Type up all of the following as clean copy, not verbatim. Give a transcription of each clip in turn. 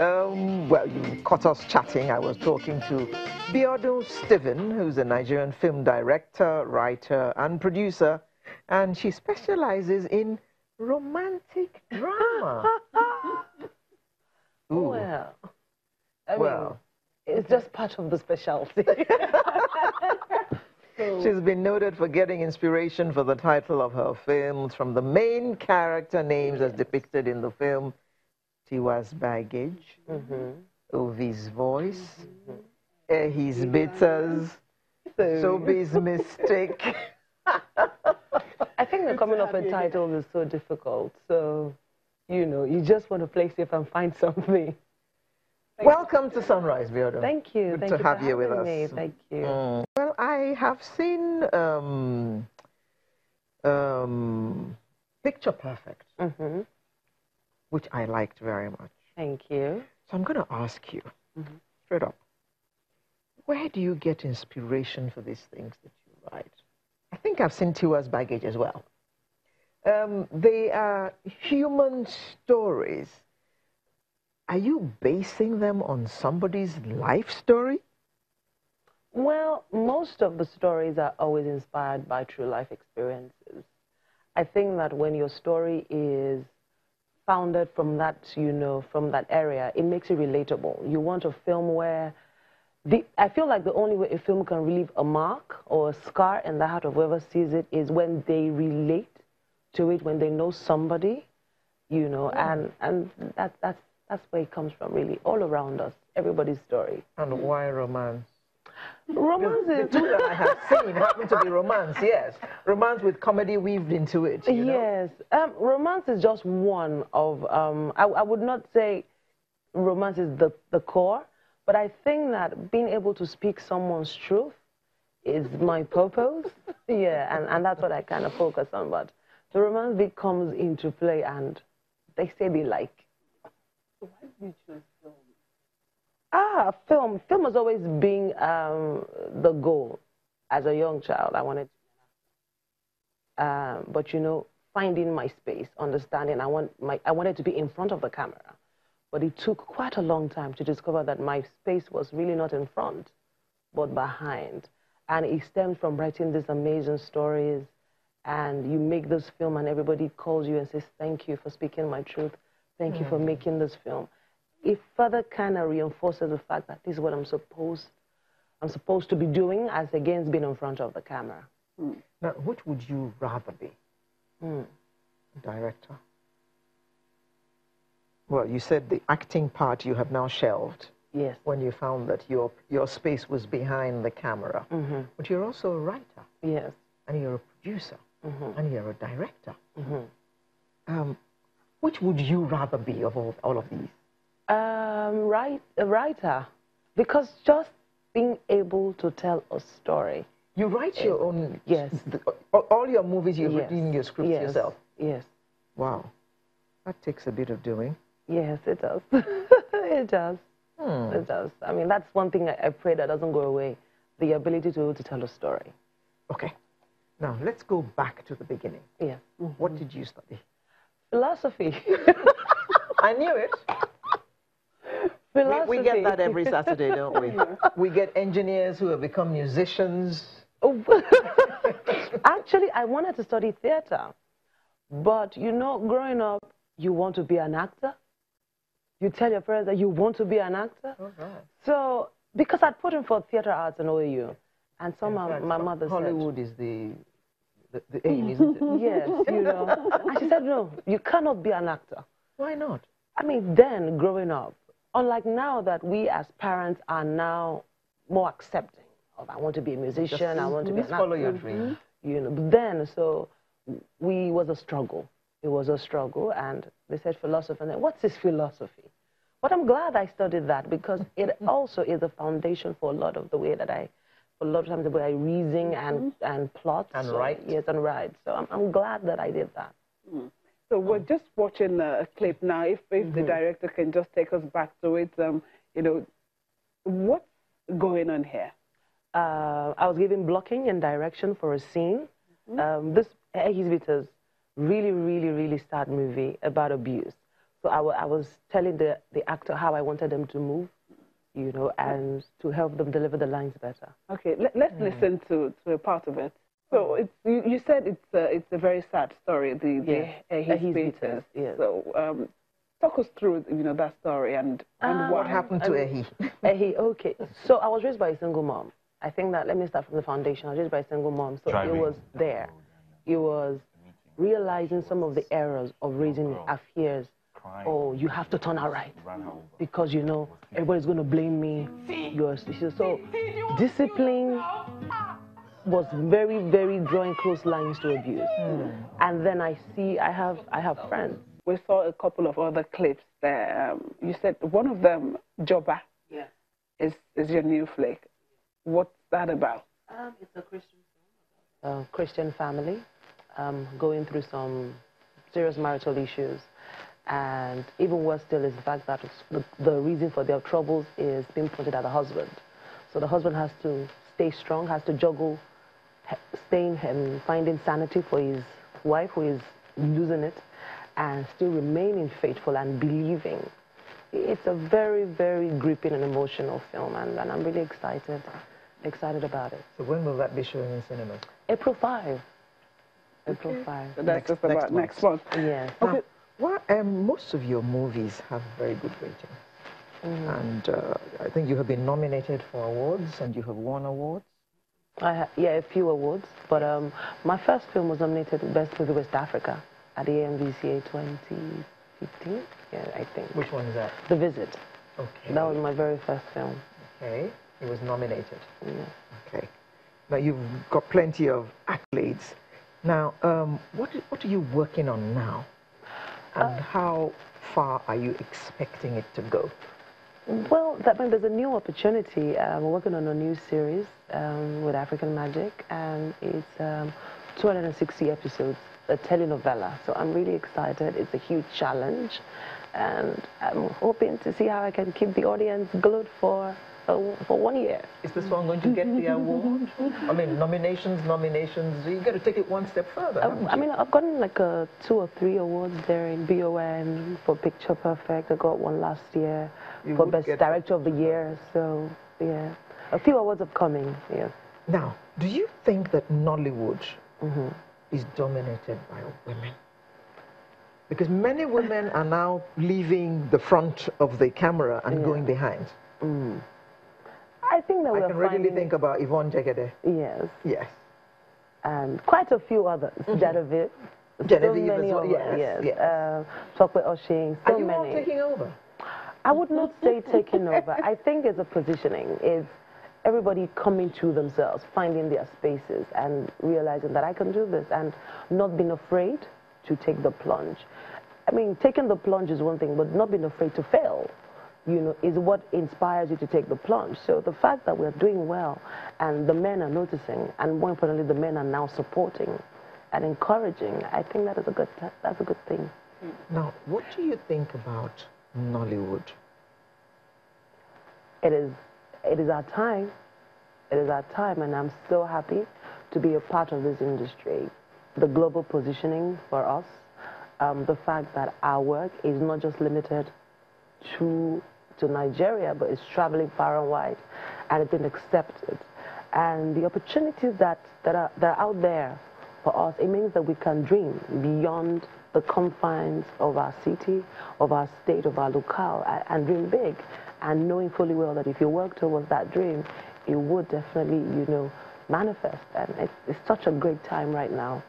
Well, you caught us chatting. I was talking to Biodun Stephen, who's a Nigerian film director, writer, and producer, and she specializes in romantic drama. Well, I mean, it's just part of the specialty. She's been noted for getting inspiration for the title of her films from the main character names as depicted in the film: Tiwa's Baggage, Ovi's Voice, His Bitters, Sobe's Mistake. I think the coming up with titles is so difficult. So, you know, you just want to play safe and find something. Welcome to Sunrise, Biodun. Thank you. Good to have you with us. Me. Thank you. Well, I have seen Picture Perfect, which I liked very much. Thank you. So I'm going to ask you, straight up, where do you get inspiration for these things that you write? I think I've seen Tiwa's Baggage as well. They are human stories. Are you basing them on somebody's life story? Well, most of the stories are always inspired by true life experiences. I think that when your story is founded from that, you know, from that area, it makes it relatable. You want a film where I feel like the only way a film can leave a mark or a scar in the heart of whoever sees it is when they relate to it, when they know somebody, you know, and that's where it comes from, really, all around us, everybody's story. And why romance? Romance is... The two that I have seen happen to be romance, yes. Romance with comedy weaved into it, you know? Yes. Romance is just one of... I would not say romance is the core, but I think that being able to speak someone's truth is my purpose. Yeah, and that's what I kind of focus on. But the romance bit comes into play, and they say they like. So why did you choose film? Film. Film has always been the goal. As a young child, I wanted to, but you know, finding my space, understanding, I wanted to be in front of the camera. But it took quite a long time to discover that my space was really not in front, but behind. And it stemmed from writing these amazing stories, and you make this film and everybody calls you and says, thank you for speaking my truth. Thank you for making this film. It further kind of reinforces the fact that this is what I'm supposed to be doing, as against being in front of the camera. Now, which would you rather be? Director? Well, you said the acting part you have now shelved. Yes. When you found that your space was behind the camera. But you're also a writer. Yes. And you're a producer. And you're a director. Which would you rather be of all of these? A writer. Because just being able to tell a story. You write your own... Yes. All your movies, you've written your scripts yourself? Yes. Wow. That takes a bit of doing. Yes, it does. It does. It does. I mean, that's one thing I pray that doesn't go away. The ability to tell a story. Okay. Now, let's go back to the beginning. Yeah. What did you study? Philosophy. I knew it. Philosophy. We get that every Saturday, don't we? We get engineers who have become musicians. Actually, I wanted to study theater. But, you know, growing up, you want to be an actor. You tell your parents that you want to be an actor. So, because I'd put in for theater arts in OAU, and somehow my mother said... Hollywood is the aim, isn't it? Yes, you know. And she said, no, you cannot be an actor. Why not? I mean, then, growing up, unlike now that we as parents are now more accepting of, I want to be a musician, I want to be an actor. Follow your dream. You know, but then, so, it was a struggle. It was a struggle, and they said philosophy, and then, what's this philosophy? But I'm glad I studied that, because it also is a foundation for a lot of the way that a lot of times the way I reason and plot. And write. Yes, and write. So I'm glad that I did that. So we're just watching a clip now. If the director can just take us back to it, you know, what's going on here? I was given blocking and direction for a scene. This exhibitors really sad movie about abuse. So I was telling the actor how I wanted them to move, you know, and to help them deliver the lines better. Okay, let's listen to a part of it. So it's, you said it's a very sad story, the Ehis Beaters. Yes. So talk us through, you know, that story and why. What happened to Ehi? Ehi, okay. So I was raised by a single mom. I think that, let me start from the foundation. I was raised by a single mom, so it was there. It was realizing some of the errors of raising affairs. Oh, you have to turn out right because, you know, everybody's going to blame me. So discipline was very, very drawing close lines to abuse. And then I have friends. We saw a couple of other clips there. You said one of them, Joba, is your new flick. What's that about? It's a Christian film. Christian family going through some serious marital issues. And even worse still is the fact that the reason for their troubles is being pointed at the husband. So the husband has to stay strong, has to juggle staying and finding sanity for his wife who is losing it, and still remaining faithful and believing. It's a very, very gripping and emotional film, and I'm really excited about it. So when will that be showing in cinemas? April 5. April 5. So that's just about next month. Yes. Okay. Well, most of your movies have very good ratings. And I think you have been nominated for awards and you have won awards. A few awards. But my first film was nominated Best Movie West Africa at the AMVCA 2015, I think. Which one is that? The Visit. Okay. That was my very first film. Okay. It was nominated. Yeah. Okay. Now, you've got plenty of accolades. Now, what are you working on now? And how far are you expecting it to go? Well, there's a new opportunity. We're working on a new series with African Magic, and it's 260 episodes, a telenovela. So I'm really excited. It's a huge challenge, and I'm hoping to see how I can keep the audience glued for 1 year. Is this one going to get the award? I mean, nominations, you got to take it one step further. I mean, I've gotten like 2 or 3 awards there in BON for Picture Perfect. I got one last year for Best Director of the Year. So, yeah, a few awards are coming, yeah. Now, do you think that Nollywood is dominated by women? Because many women are now leaving the front of the camera and going behind. I think that I can readily think about Yvonne Jegede. Yes. Yes. And quite a few others. Genevieve. Genevieve so many as well. Yes. Tokwe Oshing. So are you many. all taking over? I would not say taking over. I think it's a positioning. It's everybody coming to themselves, finding their spaces and realizing that I can do this and not being afraid to take the plunge. I mean, taking the plunge is one thing, but not being afraid to fail, you know, is what inspires you to take the plunge. So the fact that we're doing well and the men are noticing, and more importantly, the men are now supporting and encouraging, I think that's a good thing. Now, what do you think about Nollywood? It is our time. It is our time, and I'm so happy to be a part of this industry. The global positioning for us, the fact that our work is not just limited to Nigeria, but it's traveling far and wide, and it's been accepted. And the opportunities that are out there for us, it means that we can dream beyond the confines of our city, of our state, of our locale, and dream big. And knowing fully well that if you work towards that dream, it would definitely, you know, manifest. And it's such a great time right now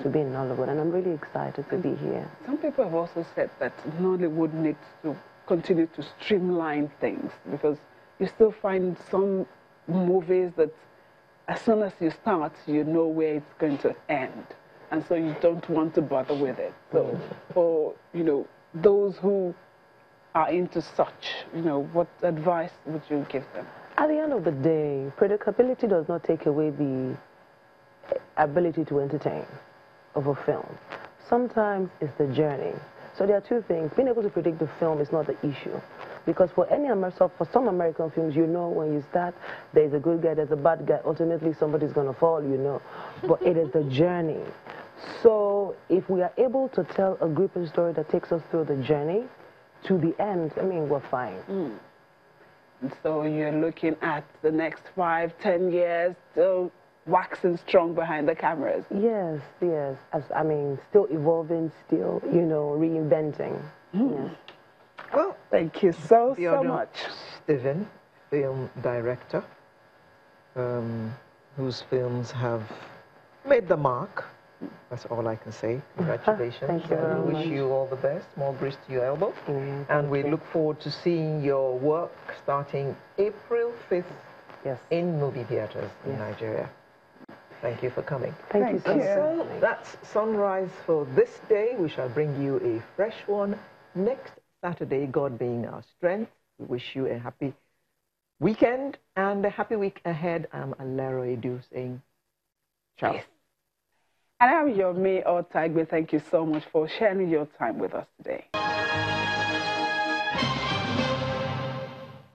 to be in Nollywood, and I'm really excited to be here. Some people have also said that Nollywood needs to continue to streamline things, because you still find some movies that as soon as you start, you know where it's going to end, and so you don't want to bother with it. So for, you know, those who are into such, you know, what advice would you give them? At the end of the day, predictability does not take away the ability to entertain of a film. Sometimes it's the journey. So there are two things. Being able to predict the film is not the issue. Because for some American films, you know when you start, there's a good guy, there's a bad guy, ultimately somebody's going to fall, you know. But it is the journey. So if we are able to tell a gripping story that takes us through the journey, to the end, I mean, we're fine. And so you're looking at the next 5, 10 years, still waxing strong behind the cameras. Yes, yes. I mean, still evolving, still, you know, reinventing. Yes. Well, thank you so Biodun much. Stephen, film director, whose films have made the mark. That's all I can say. Congratulations. Thank you very We much. wish you all the best. More grease to your elbow. Thank And we you. look forward to seeing your work starting April 5th Yes. in movie theaters in Yes. Nigeria. Thank you for coming. Thank you so Thank you. much. So that's Sunrise for this day. We shall bring you a fresh one next Saturday, God being our strength. We wish you a happy weekend and a happy week ahead. I'm Alero Edu saying ciao. Yes. And I'm your May or Tagbe. Thank you so much for sharing your time with us today.